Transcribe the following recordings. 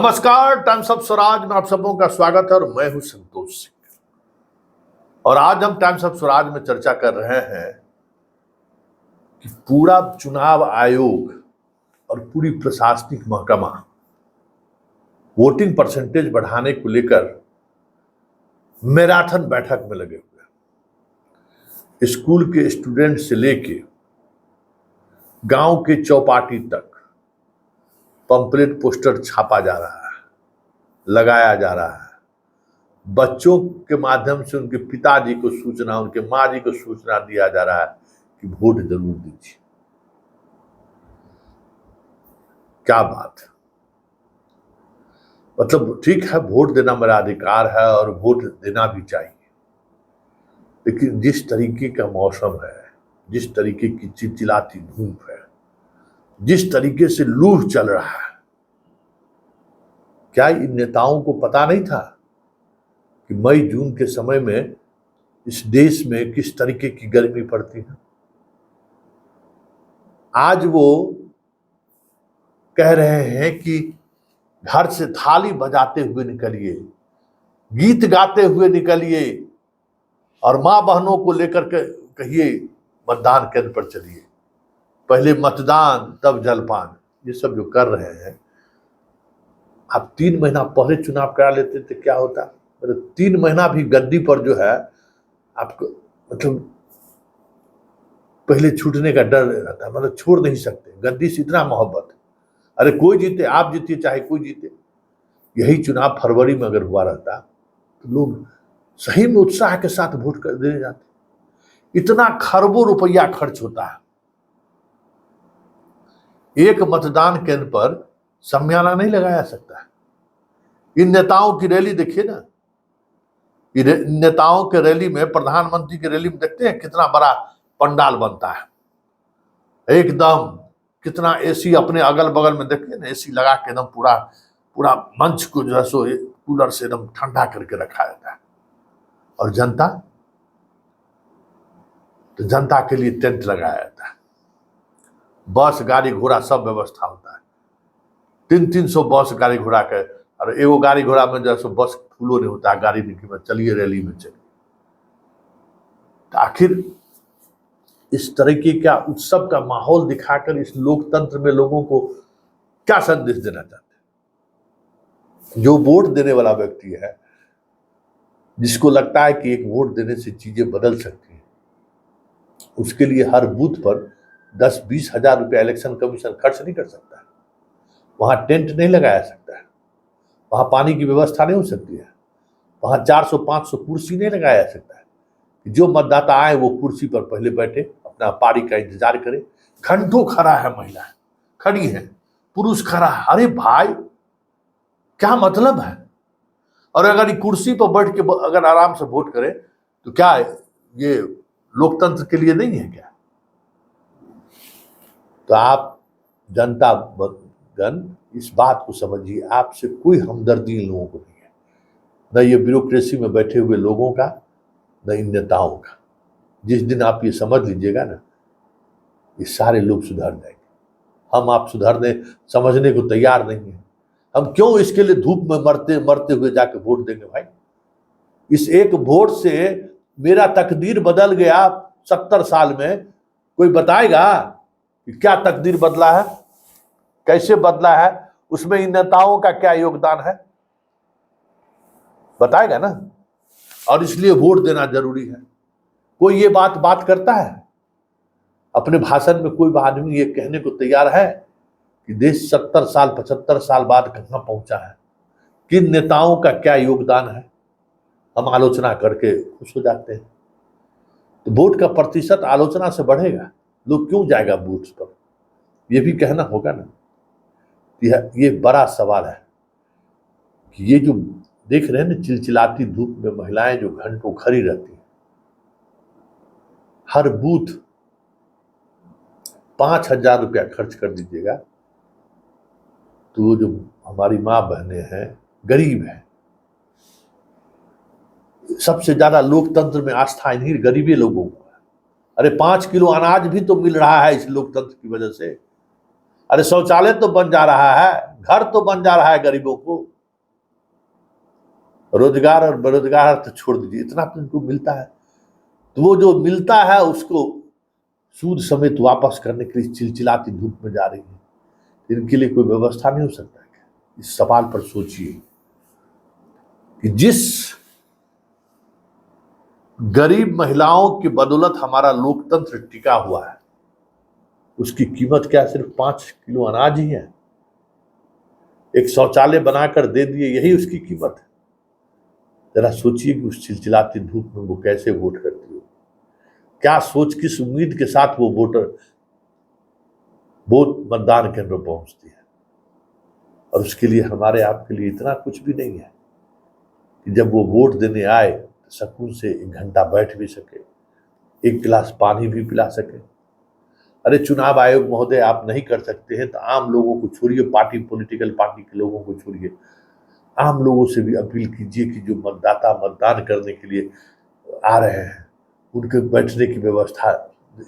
नमस्कार, times of Swaraj में आप सबों का स्वागत है और मैं हूं संतोष सिंह। और आज हम टाइम्स ऑफ स्वराज में चर्चा कर रहे हैं कि पूरा चुनाव आयोग और पूरी प्रशासनिक महकमा वोटिंग परसेंटेज बढ़ाने को लेकर मैराथन बैठक में लगे हुए हैं। स्कूल के स्टूडेंट से लेके गांव के चौपाटी तक पंपलेट पोस्टर छापा जा रहा है, लगाया जा रहा है। बच्चों के माध्यम से उनके पिताजी को सूचना, उनके माँ जी को सूचना दिया जा रहा है कि वोट जरूर दीजिए। क्या बात है। मतलब ठीक है, वोट देना मेरा अधिकार है और वोट देना भी चाहिए, लेकिन जिस तरीके का मौसम है, जिस तरीके की चिलचिलाती धूप है, जिस तरीके से लू चल रहा है, क्या इन नेताओं को पता नहीं था कि मई जून के समय में इस देश में किस तरीके की गर्मी पड़ती है? आज वो कह रहे हैं कि घर से थाली बजाते हुए निकलिए, गीत गाते हुए निकलिए और मां बहनों को लेकर के कहिए मतदान केंद्र पर चलिए, पहले मतदान तब जलपान। ये सब जो कर रहे हैं, आप 3 महीना पहले चुनाव करा लेते थे, क्या होता? मतलब 3 महीना भी गद्दी पर जो है आपको, मतलब पहले छूटने का डर रहता है, मतलब छोड़ नहीं सकते, गद्दी से इतना मोहब्बत। अरे कोई जीते, आप जीतिए चाहे कोई जीते, यही चुनाव फरवरी में अगर हुआ रहता तो लोग सही में उत्साह के साथ वोट कर देने जाते। इतना खरबों रुपया खर्च होता है, एक मतदान केंद्र पर शामियाना नहीं लगाया सकता है। इन नेताओं की रैली देखिए ना, नेताओं के रैली में, प्रधानमंत्री की रैली में देखते हैं कितना बड़ा पंडाल बनता है, एकदम कितना एसी अपने अगल बगल में, देखिए ना एसी लगा के एकदम पूरा पूरा मंच को जो है सो कूलर से एकदम ठंडा करके रखा जाता है। और जनता, तो जनता के लिए टेंट लगाया जाता है, बस गाड़ी घोड़ा सब व्यवस्था होता है। 300 बस गाड़ी घोड़ा के, और एगो गाड़ी घोड़ा में जो है बस फूलो नहीं होता है, गाड़ी निकली में चलिए रैली में चलिए। तो आखिर इस तरीके का उत्सव का माहौल दिखाकर इस लोकतंत्र में लोगों को क्या संदेश देना चाहते हैं? जो वोट देने वाला व्यक्ति है, जिसको लगता है कि एक वोट देने से चीजें बदल सकती हैं, उसके लिए हर बूथ पर 10-20 हजार रुपया इलेक्शन कमीशन खर्च नहीं कर सकता है। वहां टेंट नहीं लगाया सकता है, वहां पानी की व्यवस्था नहीं हो सकती है, वहां 400-500 कुर्सी नहीं लगाया जा सकता है। जो मतदाता आए वो कुर्सी पर पहले बैठे, अपना पारी का इंतजार करे। घंटों खड़ा है, महिलाएं खड़ी हैं, पुरुष खड़ा है। अरे भाई, क्या मतलब है? और अगर कुर्सी पर बैठ के अगर आराम से वोट करे तो क्या ये लोकतंत्र के लिए नहीं है क्या? तो आप जनता गण इस बात को समझिए, आपसे कोई हमदर्दी इन लोगों को नहीं है, न ये ब्यूरोक्रेसी में बैठे हुए लोगों का, न इन नेताओं का। जिस दिन आप ये समझ लीजिएगा ना, ये सारे लोग सुधर जाएंगे। हम आप सुधरने समझने को तैयार नहीं है। हम क्यों इसके लिए धूप में मरते मरते हुए जाके वोट देंगे भाई? इस एक वोट से मेरा तकदीर बदल गया 70 साल में। कोई बताएगा कि क्या तकदीर बदला है, कैसे बदला है, उसमें इन नेताओं का क्या योगदान है? बताएगा ना। और इसलिए वोट देना जरूरी है। कोई ये बात करता है अपने भाषण में? कोई आदमी ये कहने को तैयार है कि देश 70 साल 75 साल बाद कहां पहुंचा है, किन नेताओं का क्या योगदान है? हम आलोचना करके खुश हो जाते हैं। तो वोट का प्रतिशत आलोचना से बढ़ेगा, लोग क्यों जाएगा वोट पर? ये भी कहना होगा ना। ये बड़ा सवाल है कि ये जो देख रहे हैं ना, चिलचिलाती धूप में महिलाएं जो घंटों खड़ी रहती हैं, हर बूथ 5,000 रुपया खर्च कर दीजिएगा तो वो जो हमारी माँ बहनें हैं, गरीब हैं, सबसे ज्यादा लोकतंत्र में आस्था इन्हीं गरीबी लोगों को है। अरे 5 किलो अनाज भी तो मिल रहा है इस लोकतंत्र की वजह से। अरे शौचालय तो बन जा रहा है, घर तो बन जा रहा है गरीबों को। रोजगार और बेरोजगार तो छोड़ दीजिए, इतना तो इनको मिलता है, तो वो जो मिलता है उसको सूद समेत वापस करने के लिए चिलचिलाती धूप में जा रही है। इनके लिए कोई व्यवस्था नहीं हो सकता क्या? इस सवाल पर सोचिए कि जिस गरीब महिलाओं की बदौलत हमारा लोकतंत्र टिका हुआ है, उसकी कीमत क्या सिर्फ 5 किलो अनाज ही है? एक शौचालय बनाकर दे दिए, यही उसकी कीमत है? जरा सोचिए कि उस चिलचिलाती धूप में वो कैसे वोट करती हो, क्या सोच किस उम्मीद के साथ वो वोट मतदान केंद्र पर पहुंचती है। और उसके लिए हमारे आपके लिए इतना कुछ भी नहीं है कि जब वो वोट देने आए तो सुकून से 1 घंटा बैठ भी सके, 1 गिलास पानी भी पिला सके। अरे चुनाव आयोग महोदय, आप नहीं कर सकते हैं तो आम लोगों को छोड़िए, पॉलिटिकल पार्टी के लोगों को छोड़िए, आम लोगों से भी अपील कीजिए कि जो मतदाता मतदान करने के लिए आ रहे हैं उनके बैठने की व्यवस्था,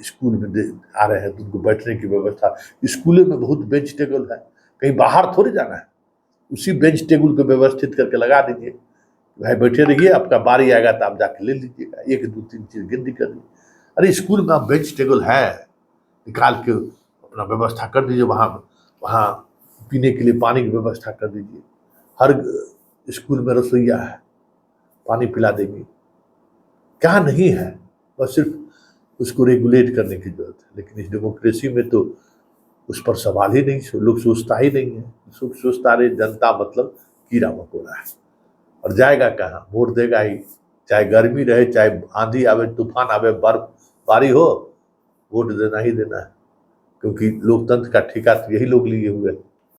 स्कूल में आ रहे हैं तो उनको बैठने की व्यवस्था, स्कूलों में बहुत बेंच टेबल है, कहीं बाहर थोड़ी जाना है, उसी बेंच टेबल को व्यवस्थित करके लगा दीजिए, भाई बैठे रहिए, आपका बारी आएगा तो आप जाके ले लीजिएगा, 1 2 3 चीज गिनती कर लीजिए। अरे स्कूल में आप बेंच टेबल है, निकाल के अपना व्यवस्था कर दीजिए, वहाँ पीने के लिए पानी की व्यवस्था कर दीजिए, हर स्कूल में रसोइया है, पानी पिला देंगे, क्या नहीं है, बस सिर्फ उसको रेगुलेट करने की जरूरत है। लेकिन इस डेमोक्रेसी में तो उस पर सवाल ही नहीं, लोग सोचता ही नहीं है, सोचता रहे जनता मतलब कीड़ा मकोड़ा है, और जाएगा कहाँ, वोट देगा ही, चाहे गर्मी रहे, चाहे आंधी आवे, तूफान आवे, बर्फबारी हो, वोट देना ही देना है, क्योंकि लोकतंत्र का ठेका तो यही लोग लिए हुए हैं।